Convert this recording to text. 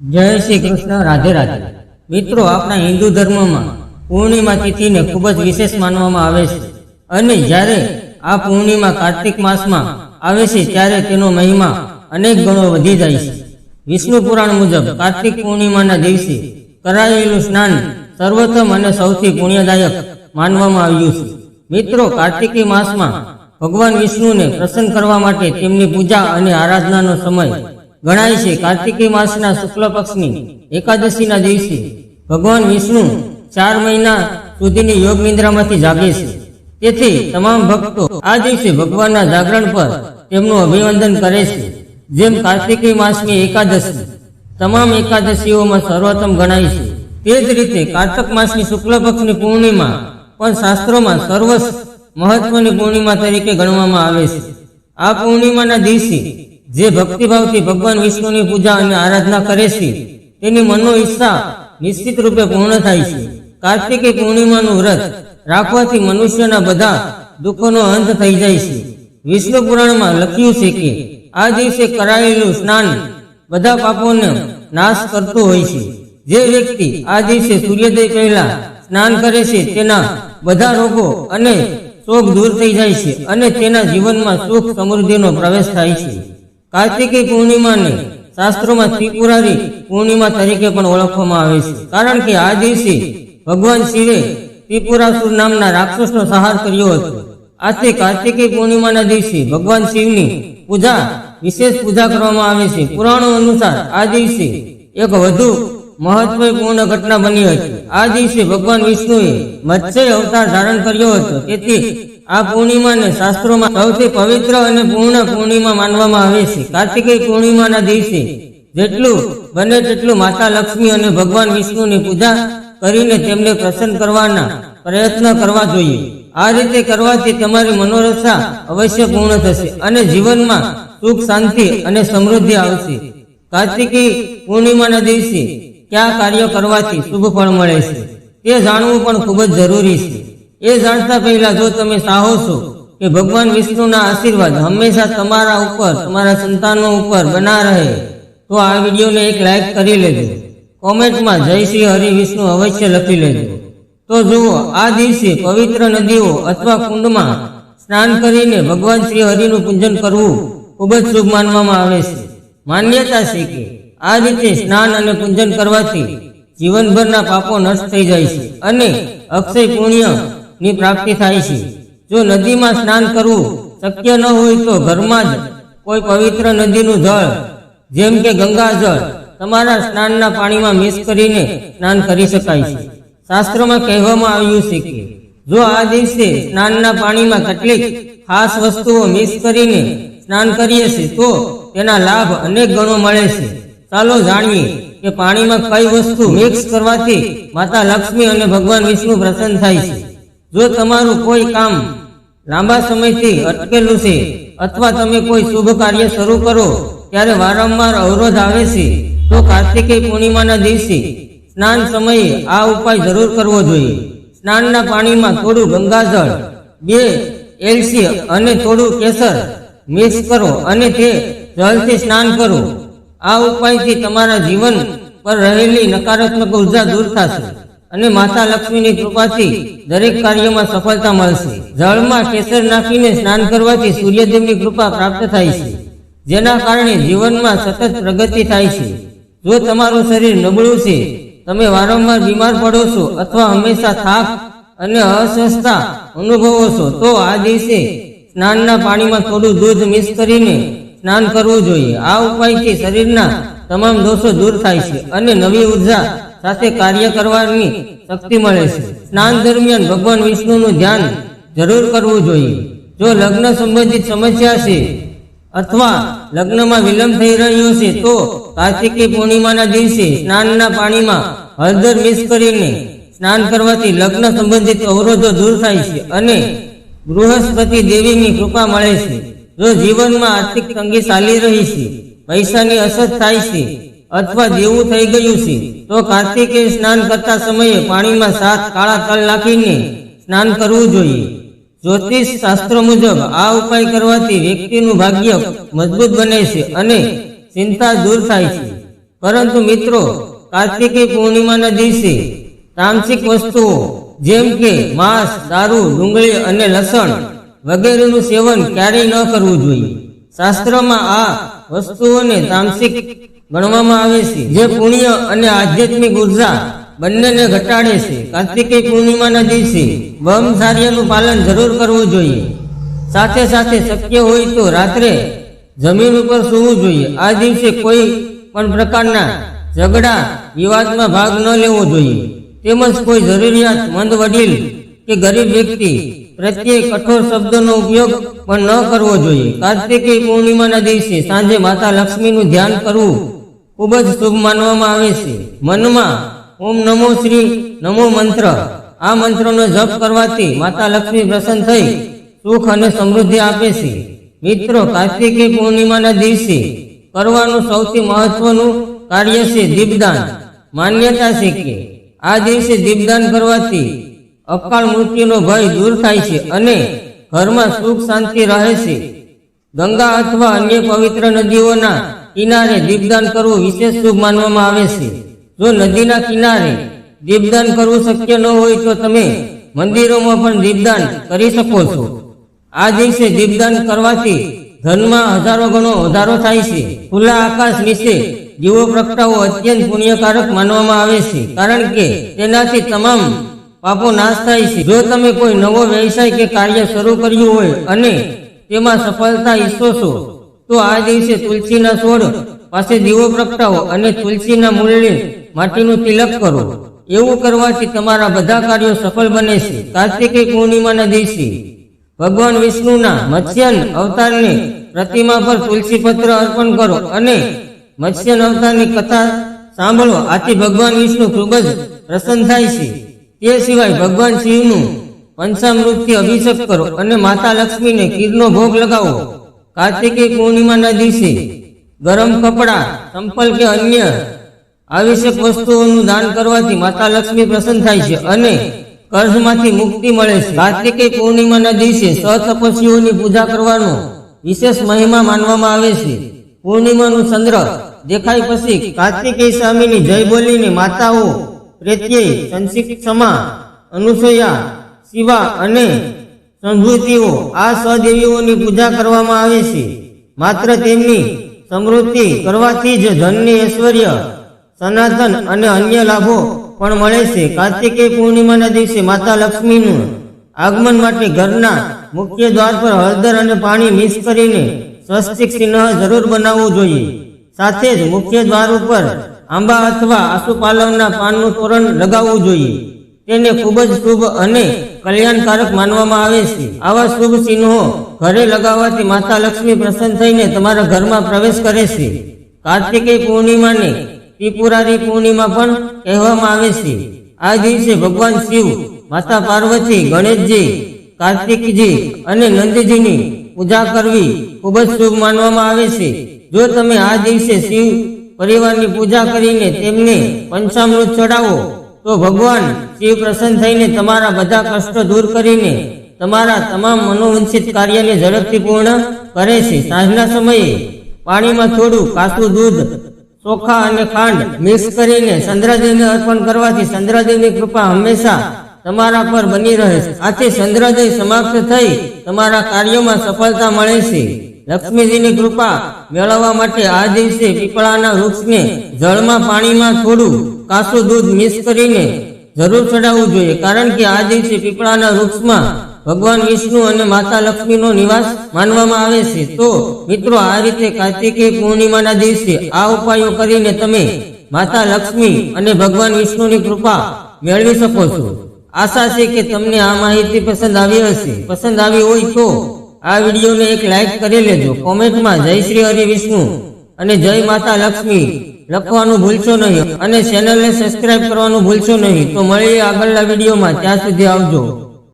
જય શ્રી કૃષ્ણ. રાધે રાધે. મિત્રો, આપણા હિન્દુ ધર્મમાં પૂર્ણિમા તિથિને ખૂબ જ વિશેષ માનવામાં આવે છે અને જ્યારે આ પૂર્ણિમા કાર્તિક માસમાં આવે છે ત્યારે તેનો મહિમા અનેક ગણો વધી જાય છે. વિષ્ણુ પુરાણ મુજબ કાર્તિક પૂર્ણિમાના દિવસે કરાયેલું સ્નાન સર્વોત્તમ અને સૌથી પુણ્યદાયક માનવામાં આવ્યું છે. મિત્રો, કાર્તિકી માસમાં ભગવાન વિષ્ણુને પ્રસન્ન કરવા માટે તેમની પૂજા અને આરાધનાનો સમય ગણાય છે. કાર્તિકી માસના શુક્લ પક્ષની એકાદશીના દિવસે ભગવાન વિષ્ણુ 4 મહિના સુધીની યોગ નિદ્રામાંથી જાગે છે. તેથી તમામ ભક્તો આ દિવસે ભગવાનના જાગરણ પર તેમનું અભિવંદન કરે છે. જેમ કાર્તિકી માસની એકાદશી તમામ એકાદશીઓમાં સર્વોત્તમ ગણાય છે, તે જ રીતે કાર્તક માસની શુક્લ પક્ષની પૂર્ણિમા પણ શાસ્ત્રોમાં સર્વસ્વ મહત્વની પૂર્ણિમા તરીકે ગણવામાં આવે છે. આ પૂર્ણિમાના દિવસે જે ભક્તિભાવથી ભગવાન વિષ્ણુની પૂજા અને આરાધના કરે છે તેની મનનો ઈચ્છા નિશ્ચિત રૂપે પૂર્ણ થાય છે. કાર્તિકી પૂર્ણિમાનું વ્રત રાખવાથી મનુષ્યના બધા દુઃખોનો અંત થઈ જાય છે. વિષ્ણુ પુરાણમાં લખ્યું છે કે આ દિવસે કરાયેલું સ્નાન બધા પાપોનો નાશ કરતું હોય છે. જે વ્યક્તિ આ દિવસે સૂર્યોદય પહેલા સ્નાન કરે છે તેના બધા રોગો અને શોક દૂર થઈ જાય છે અને તેના જીવનમાં સુખ સમૃદ્ધિનો પ્રવેશ થાય છે. કાર્તિકી પૂર્ણિમાને શાસ્ત્રોમાં ત્રિપુરારી પૂર્ણિમા તરીકે પણ ઓળખવામાં આવે છે, કારણ કે આ દિવસે ભગવાન શિવે ત્રિપુરાસુર નામના રાક્ષસનો સંહાર કર્યો હતો. આથી કાર્તિકી પૂર્ણિમાના દિવસે ભગવાન શિવની વિશેષ પૂજા કરવામાં આવે છે. પુરાણો અનુસાર આ દિવસે એક વધુ મહત્વપૂર્ણ ઘટના બની હતી. આ દિવસે ભગવાન વિષ્ણુએ મત્સ્ય અવતાર ધારણ કર્યો હતો. તેથી આ પૂર્ણિમાને શાસ્ત્રોમાં સૌથી પવિત્ર અને પૂર્ણ પૂર્ણિમા માનવામાં આવે છે. કાર્તિકી પૂર્ણિમાના દિવસે જેટલું બને તેટલું માતા લક્ષ્મી અને ભગવાન વિષ્ણુની પૂજા કરીને તેમને પ્રસન્ન કરવાના પ્રયત્ન કરવા જોઈએ. આ રીતે કરવાથી તમારી મનોરથા અવશ્ય પૂર્ણ થશે અને જીવનમાં સુખ, શાંતિ અને સમૃદ્ધિ આવશે. કાર્તિકી પૂર્ણિમાના દિવસે કયા કાર્યો કરવાથી શુભ ફળ મળે છે તે જાણવું પણ ખૂબ જ જરૂરી છે. એ જાણતા પહેલા જો તમે ચાહો છો કે ભગવાન વિષ્ણુના આશીર્વાદ હંમેશા તમારા ઉપર, તમારા સંતાનો ઉપર બના રહે, તો આ વિડીયોને એક લાઈક કરી લેજો. કોમેન્ટમાં જય શ્રી હરિ વિષ્ણુ અવશ્ય લખી લેજો. તો જુઓ, આ દિવસે પવિત્ર નદીઓ અથવા કુંડમાં સ્નાન કરીને ભગવાન શ્રી હરિનું પૂજન કરવું ખૂબ જ શુભ માનવામાં આવે છે. માન્યતા છે કે આ રીતે સ્નાન અને પૂજન કરવાથી જીવનભરના પાપો નષ્ટ થઈ જાય છે અને અક્ષય પુણ્યની પ્રાપ્તિ થાય છે. જો નદીમાં સ્નાન કરવું શક્ય ન હોય તો ઘરમાં જ કોઈ પવિત્ર નદીનું જળ જેમ કે ગંગા જળ તમારા સ્નાનના પાણીમાં મિક્સ કરીને સ્નાન કરી શકાય છે. શાસ્ત્રમાં કહેવામાં આવ્યું છે કે જો આ દિવસે સ્નાનના પાણીમાં કેટલીક ખાસ વસ્તુઓ મિક્સ કરીને સ્નાન કરીએ છીએ તો તેના લાભ અનેક ગણો મળે છે. ચાલો જાણીએ કે પાણીમાં કઈ વસ્તુ મિક્સ કરવાથી માતા લક્ષ્મી અને ભગવાન વિષ્ણુ પ્રસન્ન થાય છે. જો તમારું કોઈ કામ લાંબા સમયથી અટકેલું છે અથવા તમે કોઈ શુભ કાર્ય શરૂ કરો ત્યારે વારંવાર અવરોધ આવે છે તો કાર્તિકી પૂર્ણિમાના દિવસે સ્નાન સમયે આ ઉપાય જરૂર કરવો જોઈએ. સ્નાનના પાણીમાં થોડું ગંગાજળ, 2 એલચી અને થોડું કેસર મિક્સ કરો અને તે જળથી સ્નાન કરો. આ ઉપાયથી તમારા જીવન પર રહેલી નકારાત્મક ઉર્જા દૂર થશે અને માતા લક્ષ્મીની કૃપાથી દરેક કાર્યમાં સફળતા મળશે. જળમાં કેસર નાખીને સ્નાન કરવાથી સૂર્યદેવની કૃપા પ્રાપ્ત થાય છે, જેના કારણે જીવનમાં સતત પ્રગતિ થાય છે. જો તમારું શરીર નબળું છે, તમે વારંવાર બીમાર પડો છો અથવા હંમેશા થાક અને અસ્વસ્થતા અનુભવો છો, તો આ દિવસે સ્નાનના પાણીમાં થોડું દૂધ મિક્સ કરીને સ્નાન કરવું જોઈએ. આ ઉપાયથી શરીરના તમામ દોષો દૂર થાય છે અને નવી ઉર્જા સાથે કાર્ય કરવાની શક્તિ મળે છે. સ્નાન દરમિયાન ભગવાન વિષ્ણુનું ધ્યાન જરૂર કરવું જોઈએ. જો લગ્ન સંબંધિત સમસ્યા છે અથવા લગ્નમાં વિલંબ થઈ રહ્યો છે તો કાર્તિકી પૂર્ણિમાના દિવસે સ્નાનના પાણીમાં હળદર મિક્સ કરીને સ્નાન કરવાથી લગ્ન સંબંધિત અવરોધો દૂર થાય છે અને બૃહસ્પતિ દેવીની કૃપા મળે છે. જો જીવનમાં આર્થિક તંગી ચાલી રહી છે, પૈસાની અછત થાય છે અથવા દેવું થઈ ગયું છે તો કાર્તિકે સ્નાન કરતા સમયે પાણીમાં 7 કાળા તલ નાખીને સ્નાન કરવું જોઈએ. જ્યોતિષ શાસ્ત્ર મુજબ આ ઉપાય કરવાથી વ્યક્તિનું ભાગ્ય મજબૂત બને છે અને ચિંતા દૂર થાય છે. પરંતુ મિત્રો, કાર્તિકી પૂર્ણિમાના દિવસે તામસિક વસ્તુઓ જેમ કે માંસ, દારૂ, ડુંગળી અને લસણ વગેરેનું સેવન ક્યારેય ન કરવું જોઈએ. શાસ્ત્રમાં આ વસ્તુઓને તામસિક ગણવામાં આવે છે, જે પુણ્ય અને આધ્યાત્મિક ઉર્જા બંનેને ઘટાડે છે. કાર્તિકી પૂર્ણિમાના દિવસે બ્રહ્મચર્યનું પાલન જરૂર કરવું જોઈએ. સાથે સાથે શક્ય હોય તો રાત્રે જમીન ઉપર સૂવું જોઈએ. આ દિવસે કોઈ પણ પ્રકારના ઝઘડા વિવાદમાં ભાગ ન લેવો જોઈએ. તેમજ કોઈ જરૂરિયાતમંદ વડીલ કે ગરીબ વ્યક્તિ પ્રત્યે કઠોર શબ્દોનો ઉપયોગ પણ ન કરવો જોઈએ. કાર્તિકી પૂર્ણિમાના દિવસે સાંજે માતા લક્ષ્મીનું ધ્યાન કરવું ખૂબ જ શુભ માનવામાં આવે છે. મનમાં ઓમ નમો શ્રી નમો મંત્ર, આ મંત્રનો જપ કરવાથી માતા લક્ષ્મી પ્રસન્ન થઈ સુખ અને સમૃદ્ધિ આપે છે. મિત્રો, કાર્તિકી પૂર્ણિમાના દિવસે કરવાનું સૌથી મહત્વનું કાર્ય છે દીપદાન. માન્યતા છે કે આ દિવસે દીપદાન કરવાથી અકાળ મૃત્યુનો ભય દૂર થાય છે અને ઘરમાં સુખ શાંતિ રહે છે. ગંગા અથવા અન્ય પવિત્ર નદીઓના કિનારે દીપદાન કરવું વિશેષ શુભ માનવામાં આવે છે. જો નદીના કિનારે દીપદાન કરવું શક્ય ન હોય તો તમે મંદિરોમાં પણ દીપદાન કરી શકો છો. આ દિવસે દીપદાન કરવાથી ધનમાં હજારો ગણો વધારો થાય છે. ખુલ્લા આકાશ નીચે દીવો પ્રગટાવવો અત્યંત પુણ્યકારક માનવામાં આવે છે, કારણ કે તેનાથી તમામ પાપો નાશ થાય છે. જો તમે કોઈ નવો વ્યવસાય કે કાર્ય શરૂ કર્યું હોય અને તેમાં સફળતા ઈચ્છો છો તો આ દિવસે તુલસીના છોડ પાસે દીવો પ્રગટાવો અને તુલસીના મૂળને માટીનું તિલક કરો. એવું કરવાથી તમારા બધા કાર્યો સફળ બને છે. કાર્તિકી પૂર્ણિમાના દિવસે ભગવાન વિષ્ણુના મત્સ્ય અવતારની પ્રતિમા પર તુલસી પત્ર અર્પણ કરો અને મત્સ્ય અવતારની કથા સાંભળો. આથી ભગવાન વિષ્ણુ ખૂબ જ પ્રસન્ન થાય છે. તે સિવાય ભગવાન શિવનું પંચામૃતથી અભિષેક કરો અને માતા લક્ષ્મીને ખીરનો ભોગ લગાવો. કાર્તિકી પૂર્ણિમાના દિવસે ગરમ કપડાં, સંપલ કે અન્ય આવશ્યક વસ્તુઓનું દાન કરવાથી માતા લક્ષ્મી પ્રસન્ન થાય છે અને કર્જમાંથી મુક્તિ મળે છે. કાર્તિકી પૂર્ણિમાના દિવસે સતપસ્વીઓની પૂજા કરવાનો વિશેષ મહિમા માનવામાં આવે છે. પૂર્ણિમાનું ચંદ્ર દેખાય પછી કાર્તિકેય સ્વામીની જય બોલીને માતાઓ પ્રત્યે સંશિક્ષમા, અનુસૂયા, શિવા અને સંભૂતિઓ આ સદેવીઓની પૂજા કરવામાં આવે છે. માત્ર તેમની સમૃદ્ધિ કરવાથી જ ધનની ઐશ્વર્ય, સનાતન અને અન્ય લાભો પણ મળે છે. કાર્તિકી પૂર્ણિમાના દિવસે માતા લક્ષ્મીનું આગમન માટે ઘરના મુખ્ય દ્વાર પર હળદર અને પાણી મિક્સ કરીને સ્વસ્તિક ચિહ્ન જરૂર બનાવવું જોઈએ. સાથે જ મુખ્ય દ્વાર ઉપર આંબા અથવા આસુપાલવના પાનનું તોરણ લગાવવું જોઈએ. તેને ખૂબ જ શુભ અને કલ્યાણકારક માનવામાં આવે છે. આવા શુભ ચિહ્નો ઘરે લગાવવાથી માતા લક્ષ્મી પ્રસન્ન થઈને તમારા ઘરમાં પ્રવેશ કરે છે. કાર્તિકી પૂર્ણિમાને ત્રિપુરારી પૂર્ણિમા પણ કહેવામાં આવે છે. આ દિવસે ભગવાન શિવ, માતા પાર્વતી, ગણેશજી, કાર્તિકજી અને નંદજીની પૂજા કરવી ખૂબ જ શુભ માનવામાં આવે છે. જો તમે આ દિવસે શિવ પરિવારની પૂજા કરીને તેમને પંચામૃત ચડાવો તો ભગવાન શિવ પ્રસન્ન થઈને તમારા બધા કષ્ટો દૂર કરીને તમારા તમામ મનોવંચિત કાર્યને ઝડપથી પૂર્ણ કરે છે. સાંજના સમયે પાણીમાં થોડું કાચું દૂધ, ચોખા અને ખાંડ મિક્સ કરીને ચંદ્રદેવને અર્પણ કરવાથી ચંદ્રદેવની કૃપા હંમેશા તમારા પર બની રહે છે. આથી ચંદ્રદેવ સમાપ્ત થઈ તમારા કાર્યોમાં સફળતા મળે છે. લક્ષ્મીજીની કૃપા મેળવવા માટે આ દિવસે પીપળાના વૃક્ષને જળમાં પાણીમાં થોડું કાચું દૂધ મિક્સ કરીને જરૂર ચડાવવું જોઈએ, કારણ કે આ દિવસે પીપળાના વૃક્ષમાં ભગવાન વિષ્ણુ અને માતા લક્ષ્મીનો નિવાસ માનવામાં આવે છે. તો મિત્રો, આ રીતે કાર્તિકી પૂર્ણિમાના દિવસે આ ઉપાયો કરીને તમે માતા લક્ષ્મી અને ભગવાન વિષ્ણુની કૃપા મેળવી શકો છો. આશા છે કે તમને આ માહિતી પસંદ આવી હશે. પસંદ આવી હોય તો આ વિડીયોને એક લાઈક કરી લેજો. કોમેન્ટમાં જય શ્રી હરિ વિષ્ણુ અને જય માતા લક્ષ્મી લખવાનું ભૂલશો નહીં અને ચેનલને સબસ્ક્રાઇબ કરવાનું ભૂલશો નહીં. તો મળીએ આગળના વિડીયોમાં. ત્યાં સુધી આવજો.